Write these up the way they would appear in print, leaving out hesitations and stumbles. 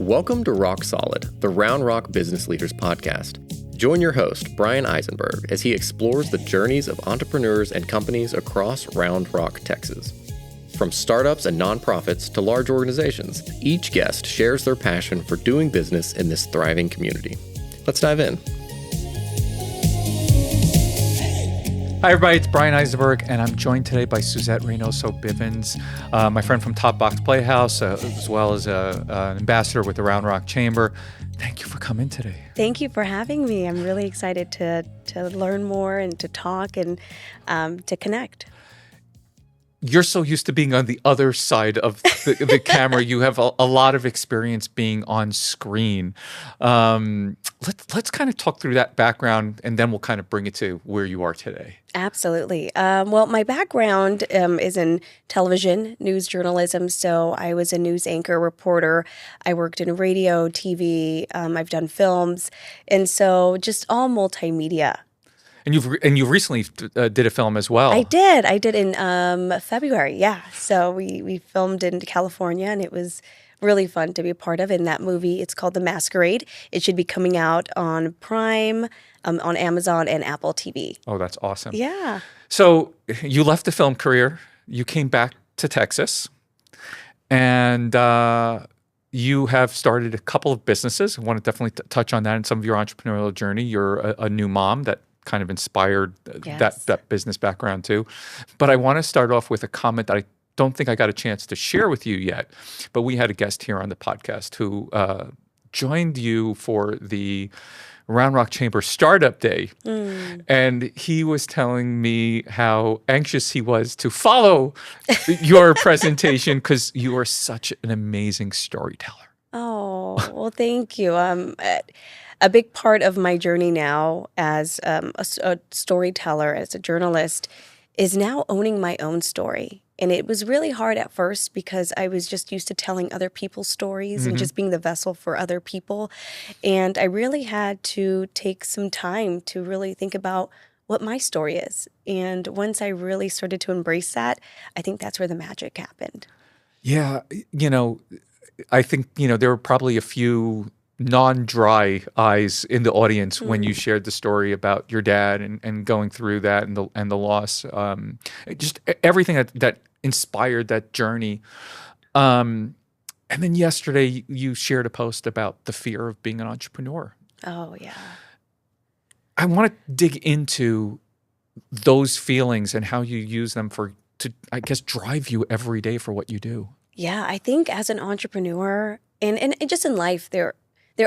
Welcome to Rock Solid, the Round Rock Business Leaders Podcast. Join your host, Bryan Eisenberg, as he explores the journeys of entrepreneurs and companies across Round Rock, Texas. From startups and nonprofits to large organizations, each guest shares their passion for doing business in this thriving community. Let's dive in. Hi, everybody. It's Bryan Eisenberg, and I'm joined today by Suzette Reynoso-Bivens, my friend from Tot Box Playhouse, as well as an ambassador with the Round Rock Chamber. Thank you for coming today. Thank you for having me. I'm really excited to learn more and to talk and to connect. You're so used to being on the other side of the camera. You have a lot of experience being on screen. Let's kind of talk through that background, and then we'll kind of bring it to where you are today. Absolutely. Well, my background is in television, news journalism. So I was a news anchor, reporter. I worked in radio, TV. I've done films. And so just all multimedia. And you recently did a film as well. I did in February. Yeah. So we filmed in California, and it was really fun to be a part of. In that movie, it's called The Masquerade. It should be coming out on Prime, on Amazon, and Apple TV. Oh, that's awesome. Yeah. So you left the film career. You came back to Texas, and you have started a couple of businesses. I want to definitely touch on that in some of your entrepreneurial journey. You're a new mom that kind of inspired that business background too. But I want to start off with a comment that I don't think I got a chance to share with you yet. But we had a guest here on the podcast who joined you for the Round Rock Chamber Startup Day. And he was telling me how anxious he was to follow your presentation because you are such an amazing storyteller. Oh, well, thank you. A big part of my journey now as a storyteller, as a journalist, is now owning my own story. And it was really hard at first because I was just used to telling other people's stories and just being the vessel for other people. And I really had to take some time to really think about what my story is. And once I really started to embrace that, I think that's where the magic happened. Yeah, I think, there were probably a few non-dry eyes in the audience when you shared the story about your dad and going through that and the loss. Just everything that inspired that journey. And then yesterday you shared a post about the fear of being an entrepreneur. Oh, yeah. I want to dig into those feelings and how you use them to, I guess, drive you every day for what you do. Yeah, I think as an entrepreneur and just in life, there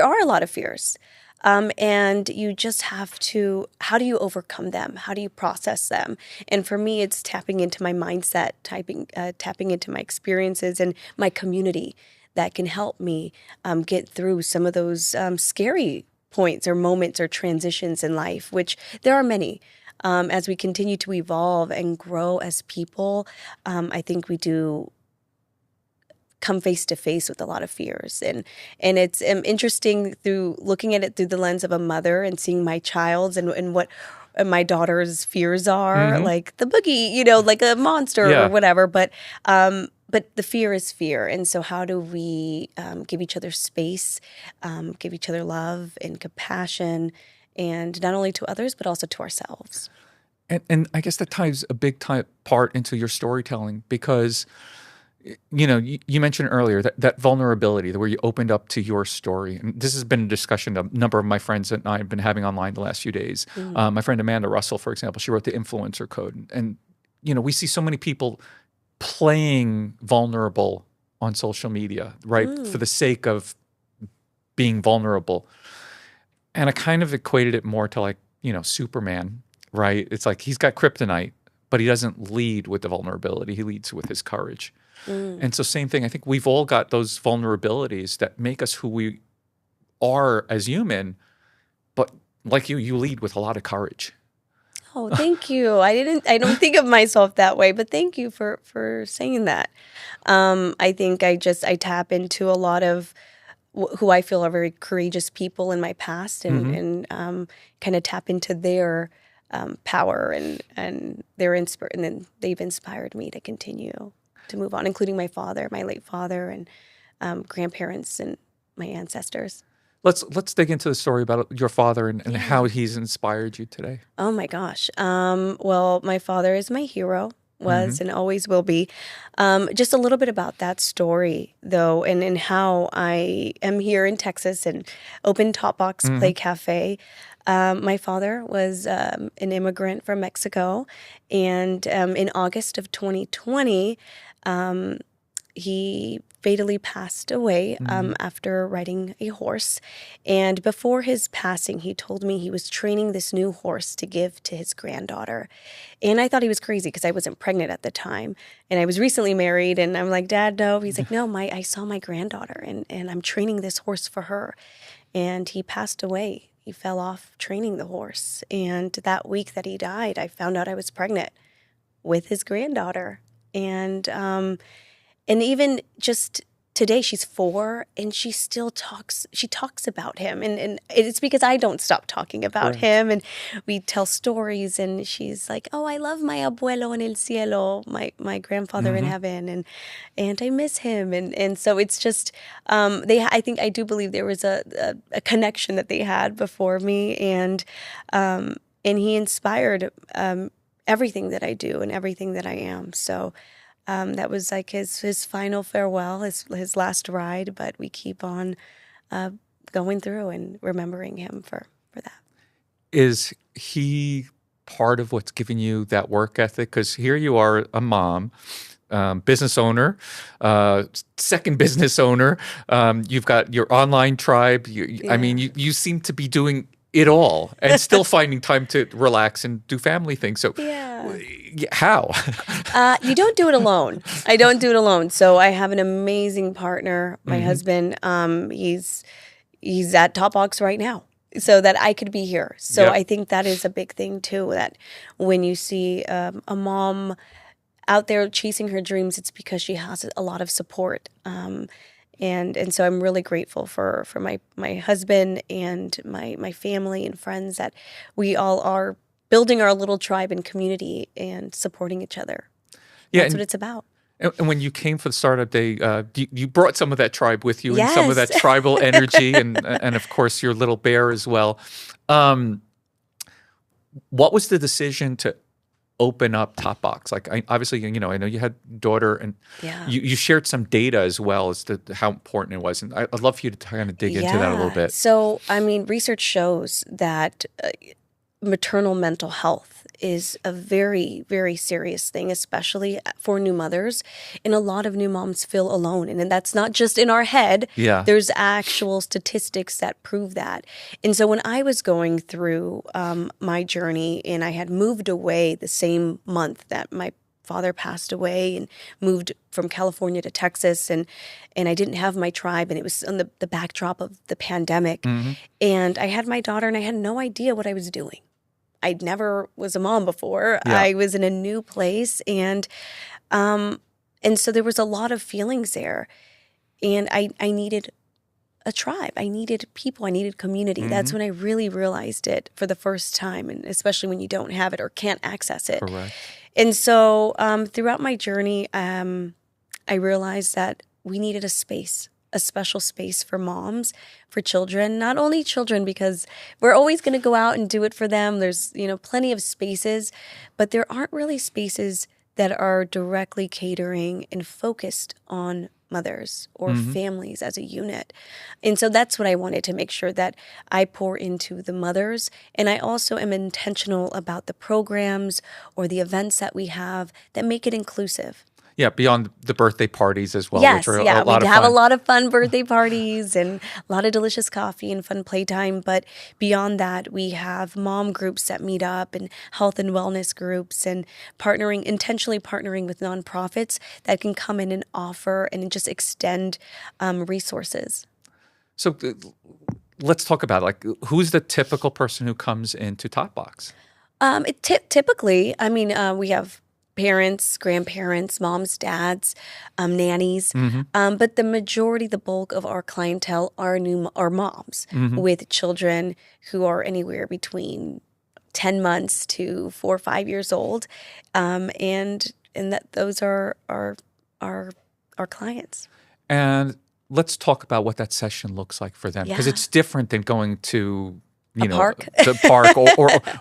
are a lot of fears. And you just have to, how do you overcome them? How do you process them? And for me, it's tapping into my mindset, tapping into my experiences and my community that can help me get through some of those scary points or moments or transitions in life, which there are many. As we continue to evolve and grow as people, I think we do come face to face with a lot of fears. And it's interesting through looking at it through the lens of a mother and seeing my child's and what my daughter's fears are, like the boogie, like a monster or whatever. But the fear is fear. And so how do we give each other space, give each other love and compassion, and not only to others, but also to ourselves. And I guess that ties a big part into your storytelling because you mentioned earlier that vulnerability, where you opened up to your story. And this has been a discussion a number of my friends and I have been having online the last few days. My friend Amanda Russell, for example, she wrote the Influencer Code. And we see so many people playing vulnerable on social media, right, for the sake of being vulnerable. And I kind of equated it more to like, Superman, right? It's like he's got kryptonite, but he doesn't lead with the vulnerability. He leads with his courage. And so same thing, I think we've all got those vulnerabilities that make us who we are as human, but like you lead with a lot of courage. Oh, thank you. I don't think of myself that way, but thank you for saying that. I think I tap into a lot of who I feel are very courageous people in my past and kind of tap into their power and then they've inspired me to continue to move on, including my father, my late father, and grandparents, and my ancestors. Let's dig into the story about your father and how he's inspired you today. Oh my gosh. Well, my father is my hero, was and always will be. Just a little bit about that story, though, and how I am here in Texas and opened Tot Box Play Cafe. My father was an immigrant from Mexico, and in August of 2020, he fatally passed away after riding a horse. And before his passing, he told me he was training this new horse to give to his granddaughter. And I thought he was crazy because I wasn't pregnant at the time. And I was recently married, and I'm like, Dad, no. He's like, no, I saw my granddaughter, and I'm training this horse for her. And he passed away. He fell off training the horse. And that week that he died, I found out I was pregnant with his granddaughter. And even just today, she's 4, and she still talks. She talks about him, and it's because I don't stop talking about him. And we tell stories, and she's like, "Oh, I love my abuelo en el cielo, my grandfather in heaven, and I miss him." And so it's just I do believe there was a connection that they had before me, and he inspired everything that I do and everything that I am. So. That was like his final farewell, his last ride, but we keep on going through and remembering him for that. Is he part of what's giving you that work ethic? Because here you are, a mom, business owner, second business owner. You've got your online tribe. I mean, you seem to be doing it all and still finding time to relax and do family things. So how? You don't do it alone. I don't do it alone. So I have an amazing partner, my husband. He's at Tot Box right now so that I could be here. So I think that is a big thing too, that when you see a mom out there chasing her dreams, it's because she has a lot of support. And so I'm really grateful for my husband and my family and friends that we all are building our little tribe and community and supporting each other. That's what it's about. And when you came for the startup day, you brought some of that tribe with you and some of that tribal energy and of course your little bear as well. What was the decision to open up Tot Box? Like, obviously, I know you had a daughter, and you shared some data as well as to how important it was. And I'd love for you to kind of dig into that a little bit. So, I mean, research shows that maternal mental health is a very, very serious thing, especially for new mothers. And a lot of new moms feel alone. And that's not just in our head. There's actual statistics that prove that. And so when I was going through my journey, and I had moved away the same month that my father passed away and moved from California to Texas, and I didn't have my tribe, and it was on the backdrop of the pandemic. And I had my daughter, and I had no idea what I was doing. I never was a mom before. I was in a new place, and so there was a lot of feelings there, and I needed a tribe. I needed people. I needed community. That's when I really realized it for the first time, and especially when you don't have it or can't access it. Correct. And so throughout my journey, I realized that we needed a space, a special space for moms, for children, not only children, because we're always going to go out and do it for them. There's, plenty of spaces, but there aren't really spaces that are directly catering and focused on mothers or families as a unit. And so that's what I wanted to make sure that I pour into the mothers. And I also am intentional about the programs or the events that we have that make it inclusive. Yeah, beyond the birthday parties as well. Yes, which are we a lot of have fun. a lot of fun birthday parties and a lot of delicious coffee and fun playtime. But beyond that, we have mom groups that meet up and health and wellness groups, and intentionally partnering with nonprofits that can come in and offer and just extend resources. So let's talk about who's the typical person who comes into Tot Box? Typically, we have parents, grandparents, moms, dads, nannies. But the bulk of our clientele are moms with children who are anywhere between 10 months to 4 or 5 years old. And that those are our clients. And let's talk about what that session looks like for them, because Yeah. it's different than going to Park. the park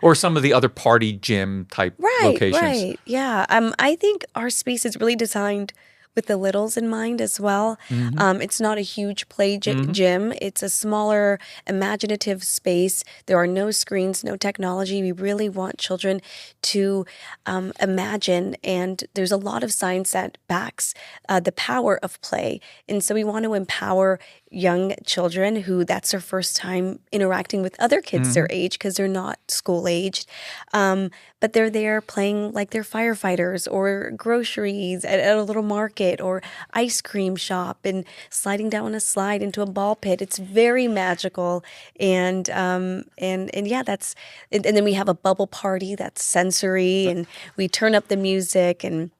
or some of the other party gym type locations. Right. Yeah. I think our space is really designed with the littles in mind as well. It's not a huge play gym. It's a smaller, imaginative space. There are no screens, no technology. We really want children to imagine, and there's a lot of science that backs the power of play. And so we want to empower young children who that's their first time interacting with other kids their age, because they're not school aged. But they're there playing like they're firefighters or groceries at a little market or ice cream shop, and sliding down a slide into a ball pit. It's very magical. And yeah, and then we have a bubble party that's sensory, and we turn up the music, and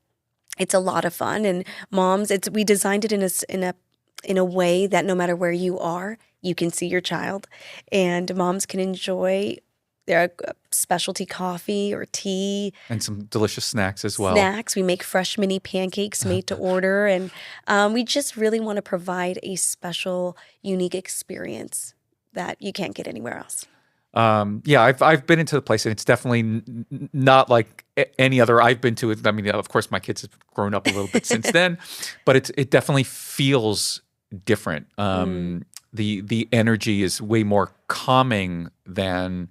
it's a lot of fun. And moms, we designed it in a way that no matter where you are, you can see your child, and moms can enjoy their specialty coffee or tea. And some delicious snacks as well. Snacks. We make fresh mini pancakes made to order. And we just really want to provide a special, unique experience that you can't get anywhere else. I've been into the place, and it's definitely not like any other I've been to. I mean, of course, my kids have grown up a little bit since then, but it definitely feels different. The energy is way more calming than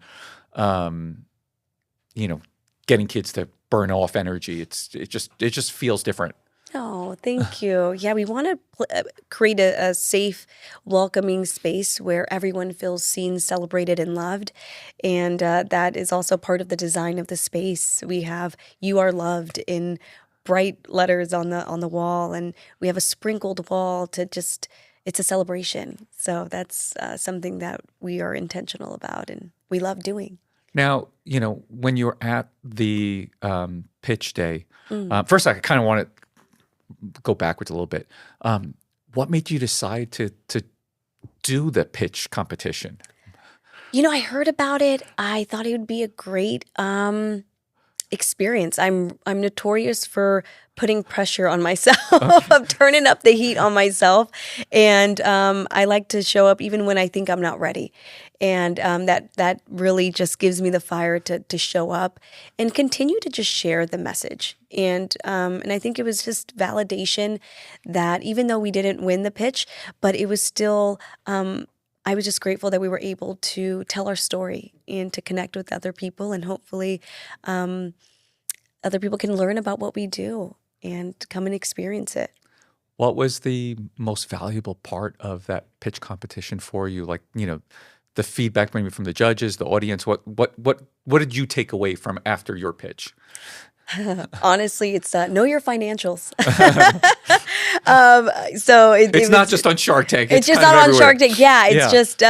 getting kids to burn off energy. It just feels different. Oh, thank you. Yeah, we want to create a safe, welcoming space where everyone feels seen, celebrated, and loved. And that is also part of the design of the space. We have "You Are Loved" in bright letters on the wall, and we have a sprinkled wall it's a celebration. So that's something that we are intentional about and we love doing. Now, when you're at the pitch day, first I kind of want to go backwards a little bit. What made you decide to do the pitch competition? I heard about it. I thought it would be a great experience. I'm notorious for putting pressure on myself, of turning up the heat on myself, and I like to show up even when I think I'm not ready, and that really just gives me the fire to show up and continue to just share the message, and I think it was just validation that even though we didn't win the pitch, but it was still. I was just grateful that we were able to tell our story and to connect with other people, and hopefully other people can learn about what we do and come and experience it. What was the most valuable part of that pitch competition for you? Like, the feedback maybe from the judges, the audience. What did you take away from after your pitch? Honestly, it's know your financials. So it's not just on Shark Tank. It's just not on Shark Tank. Yeah, it's just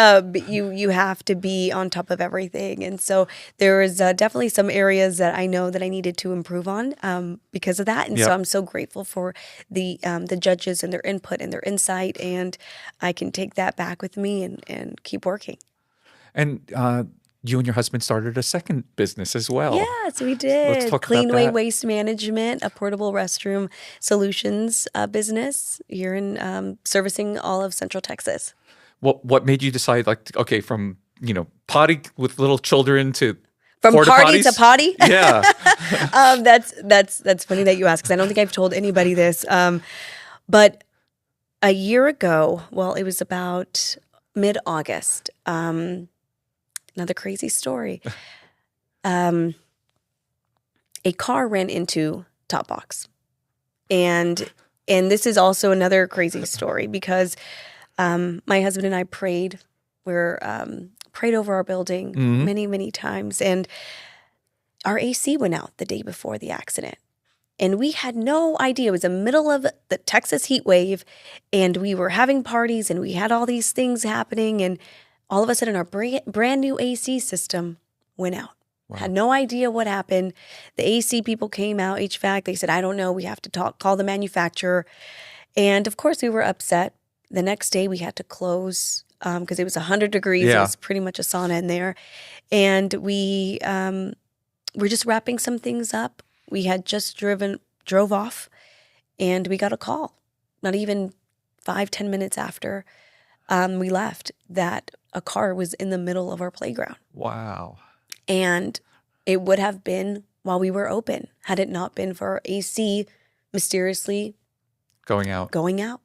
you have to be on top of everything. And so there was definitely some areas that I know that I needed to improve on because of that. And so I'm so grateful for the judges and their input and their insight. And I can take that back with me and keep working. And you and your husband started a second business as well. Yes, we did. Let's talk Clean about Way that. Waste Management, a portable restroom solutions business here in servicing all of Central Texas. What made you decide, from potty with little children to from porta party potties? to potty? Yeah. That's funny that you ask, because I don't think I've told anybody this. But a year ago, well, it was about mid-August. Another crazy story. A car ran into Tot Box. And this is also another crazy story because my husband and I prayed. We're prayed over our building many, many times. And our AC went out the day before the accident. And we had no idea. It was the middle of the Texas heat wave. And we were having parties and we had all these things happening. And all of a sudden, our brand new AC system went out. Wow. Had no idea what happened. The AC people came out, HVAC. They said, I don't know. We have to call the manufacturer. And of course, we were upset. The next day, we had to close because it was 100 degrees. Yeah. It was pretty much a sauna in there. And we were just wrapping some things up. We had just drove off, and we got a call. Not even 5-10 minutes after we left, that a car was in the middle of our playground. Wow. And it would have been while we were open had it not been for our AC mysteriously Going out.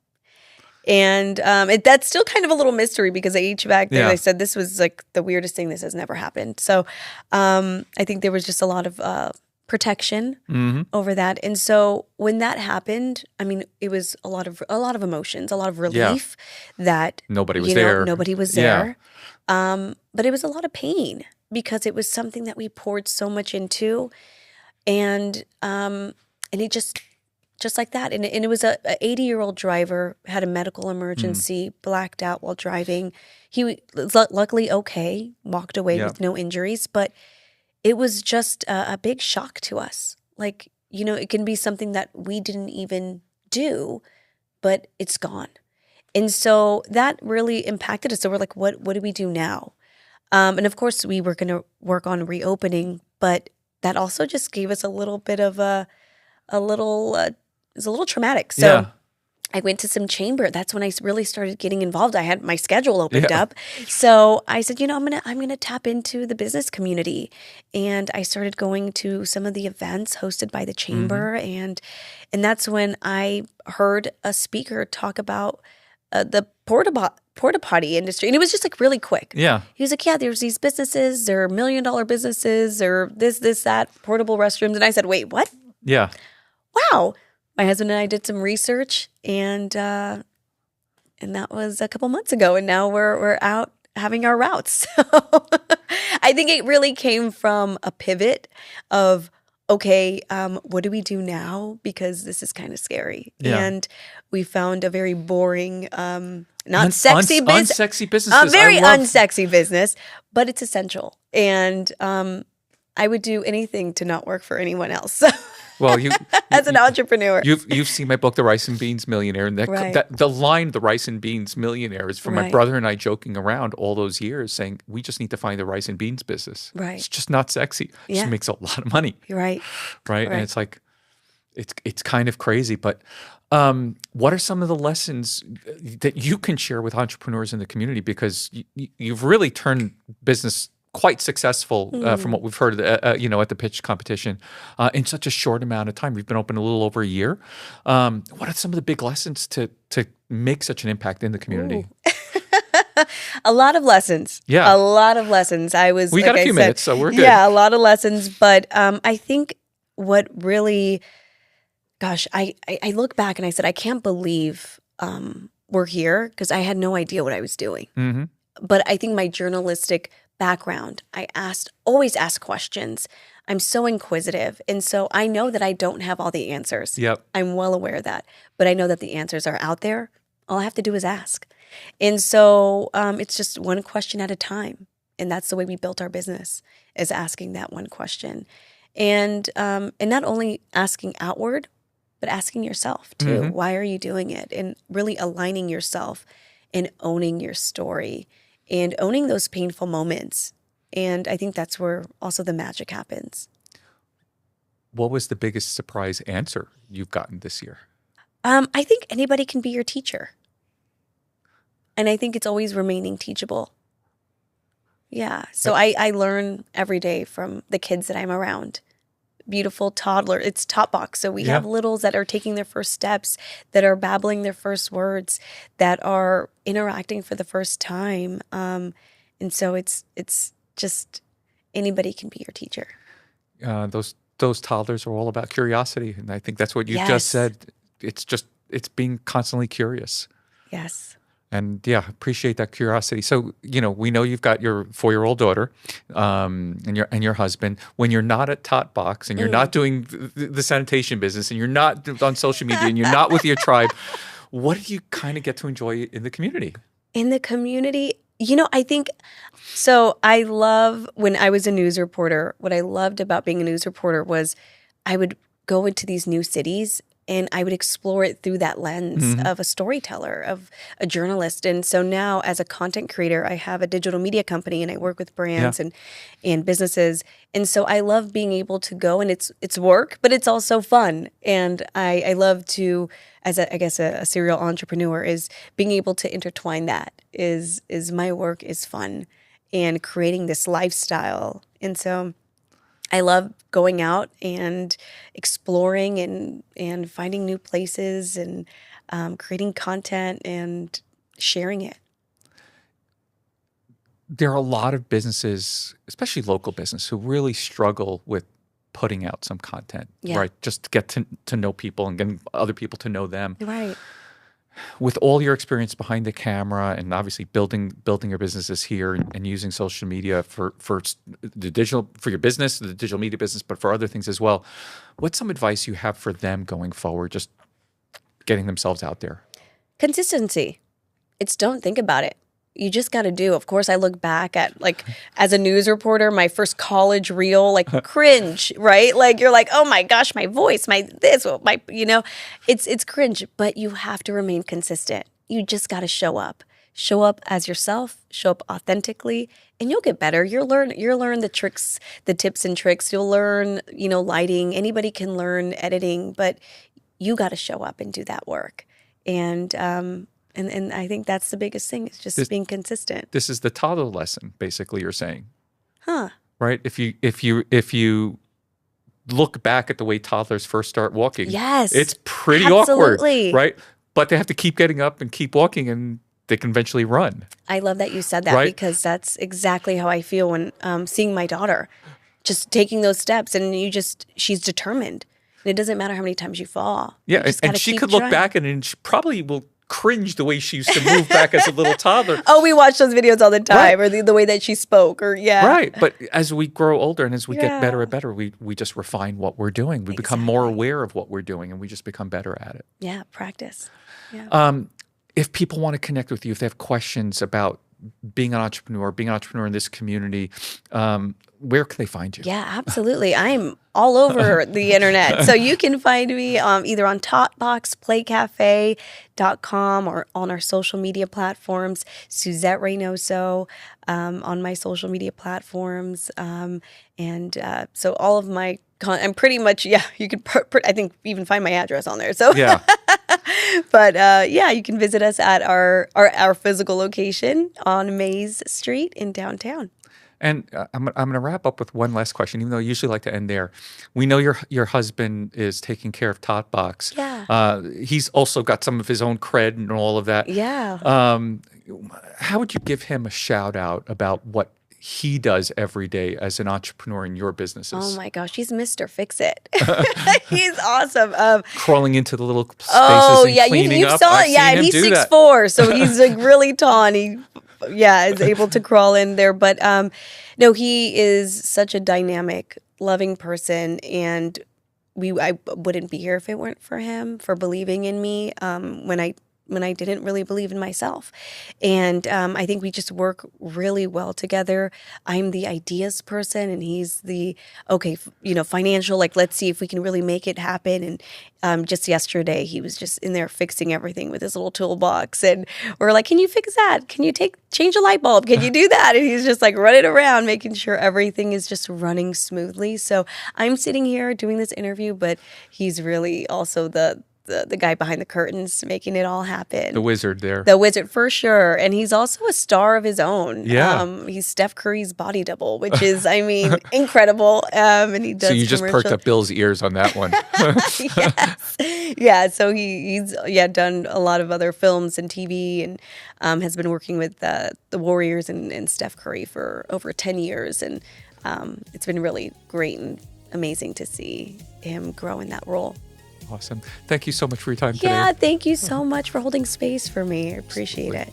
And that's still kind of a little mystery because the HVAC there, Yeah. they said this was like the weirdest thing. This has never happened. So I think there was just a lot of protection over that. And so when that happened, I mean, it was a lot of emotions, a lot of relief that Nobody was there. Nobody was there. But it was a lot of pain because it was something that we poured so much into, and it just like that. And it was a 80-year-old driver, had a medical emergency, blacked out while driving. He was luckily okay, walked away with no injuries, but it was just a big shock to us. Like, it can be something that we didn't even do, but it's gone. And so that really impacted us. So we're like, what do we do now? And of course, we were going to work on reopening, but that also just gave us a little bit of it was a little traumatic. So I went to some chamber. That's when I really started getting involved. I had my schedule opened up. So I said, I'm gonna tap into the business community. And I started going to some of the events hosted by the chamber. And that's when I heard a speaker talk about the porta potty industry. And it was just like really quick. Yeah. He was like, there's these businesses, they're $1 million businesses, or this, that, portable restrooms. And I said, wait, what? Yeah. Wow. My husband and I did some research, and that was a couple months ago, and now we're out having our routes. So I think it really came from a pivot of, okay, what do we do now? Because this is kind of scary. Yeah. And we found a very boring, unsexy businesses. Very unsexy business, but it's essential. And I would do anything to not work for anyone else. Well, as an entrepreneur, you've seen my book, The Rice and Beans Millionaire, and that the line, "The Rice and Beans Millionaire," is from my brother and I joking around all those years, saying we just need to find the rice and beans business. Right, it's just not sexy. It just makes a lot of money. Right, and it's like it's kind of crazy. But what are some of the lessons that you can share with entrepreneurs in the community? Because you've really turned business quite successful from what we've heard, at the pitch competition in such a short amount of time. We've been open a little over a year. What are some of the big lessons to make such an impact in the community? A lot of lessons. Yeah. A lot of lessons. We got a few minutes, so we're good. Yeah, a lot of lessons. But I think what really, I look back and I said, I can't believe we're here, because I had no idea what I was doing. Mm-hmm. But I think my journalistic background, I always ask questions. I'm so inquisitive. And so I know that I don't have all the answers. Yep. I'm well aware of that. But I know that the answers are out there. All I have to do is ask. And so it's just one question at a time. And that's the way we built our business, is asking that one question. And not only asking outward, but asking yourself too. Mm-hmm. Why are you doing it? And really aligning yourself and owning your story and owning those painful moments. And I think that's where also the magic happens. What was the biggest surprise answer you've gotten this year? I think anybody can be your teacher. And I think it's always remaining teachable. Yeah. So I learn every day from the kids that I'm around. Beautiful toddler. It's Tot Box. So we have littles that are taking their first steps, that are babbling their first words, that are interacting for the first time. And so it's just anybody can be your teacher. Those toddlers are all about curiosity. And I think that's what you just said. It's being constantly curious. Yes. And appreciate that curiosity. So, we know you've got your 4-year-old daughter, and your husband. When you're not at Tot Box and you're not doing the sanitation business, and you're not on social media, and you're not with your tribe, what do you kind of get to enjoy in the community? In the community, I think so. I love, when I was a news reporter, what I loved about being a news reporter was I would go into these new cities and I would explore it through that lens of a storyteller, of a journalist. And so now as a content creator, I have a digital media company and I work with brands and businesses. And so I love being able to go, and it's work, but it's also fun. And I love to, as a serial entrepreneur, is being able to intertwine that is my work is fun and creating this lifestyle. And so I love going out and exploring and finding new places and creating content and sharing it. There are a lot of businesses, especially local business, who really struggle with putting out some content, right? Just to get to know people and getting other people to know them. Right. With all your experience behind the camera and obviously building your businesses here and using social media for the digital, for your business, the digital media business, but for other things as well, what's some advice you have for them going forward, just getting themselves out there? Consistency. It's don't think about it. You just got to do. Of course, I look back at, like, as a news reporter, my first college reel, like, cringe, right? Like, you're like, oh my gosh, my voice, my this, my, it's cringe. But you have to remain consistent. You just got to show up. Show up as yourself. Show up authentically, and you'll get better. You'll learn the tricks, the tips and tricks. You'll learn, lighting. Anybody can learn editing, but you got to show up and do that work. And I think that's the biggest thing, is just being consistent. This is the toddler lesson, basically, you're saying. Huh. Right? If you look back at the way toddlers first start walking, yes, it's pretty absolutely. awkward, right? But they have to keep getting up and keep walking, and they can eventually run. I love that you said that, right? Because that's exactly how I feel when seeing my daughter just taking those steps, and she's determined. And it doesn't matter how many times you fall. Yeah, and she could look back and she probably will cringe the way she used to move back as a little toddler. Oh, we watch those videos all the time, or the way that she spoke, or Right, but as we grow older and as we get better and better, we just refine what we're doing. We become more aware of what we're doing, and we just become better at it. Yeah, practice. Yeah. If people want to connect with you, if they have questions about being an entrepreneur in this community, where can they find you? Yeah, absolutely. I'm all over the internet. So you can find me either on totboxplaycafe.com or on our social media platforms, Suzette Reynoso on my social media platforms. So all of my I'm pretty much, you could, I think, even find my address on there. So yeah. But you can visit us at our physical location on Mays Street in downtown. And I'm going to wrap up with one last question, even though I usually like to end there. We know your husband is taking care of Tot Box. Yeah. He's also got some of his own cred and all of that. Yeah. How would you give him a shout out about what he does every day as an entrepreneur in your businesses? Oh my gosh, he's Mr. Fix It. He's awesome. Crawling into the little spaces and cleaning you up. saw it. Yeah, and he's 6'4", so he's like really tall, and he is able to crawl in there. But no, he is such a dynamic, loving person, and I wouldn't be here if it weren't for him, for believing in me when I didn't really believe in myself. And I think we just work really well together. I'm the ideas person, and he's the, financial, like, let's see if we can really make it happen. And just yesterday, he was just in there fixing everything with his little toolbox. And we're like, can you fix that? Can you change a light bulb? Can you do that? And he's just like running around, making sure everything is just running smoothly. So I'm sitting here doing this interview, but he's really also the guy behind the curtains, making it all happen. The wizard there. The wizard, for sure. And he's also a star of his own. Yeah. He's Steph Curry's body double, which is, incredible. And he does. So you just perked up Bill's ears on that one. Yes. Yeah. So he's done a lot of other films and TV, and has been working with the Warriors and Steph Curry for over 10 years. And it's been really great and amazing to see him grow in that role. Awesome. Thank you so much for your time today. Yeah, thank you so much for holding space for me. I appreciate it.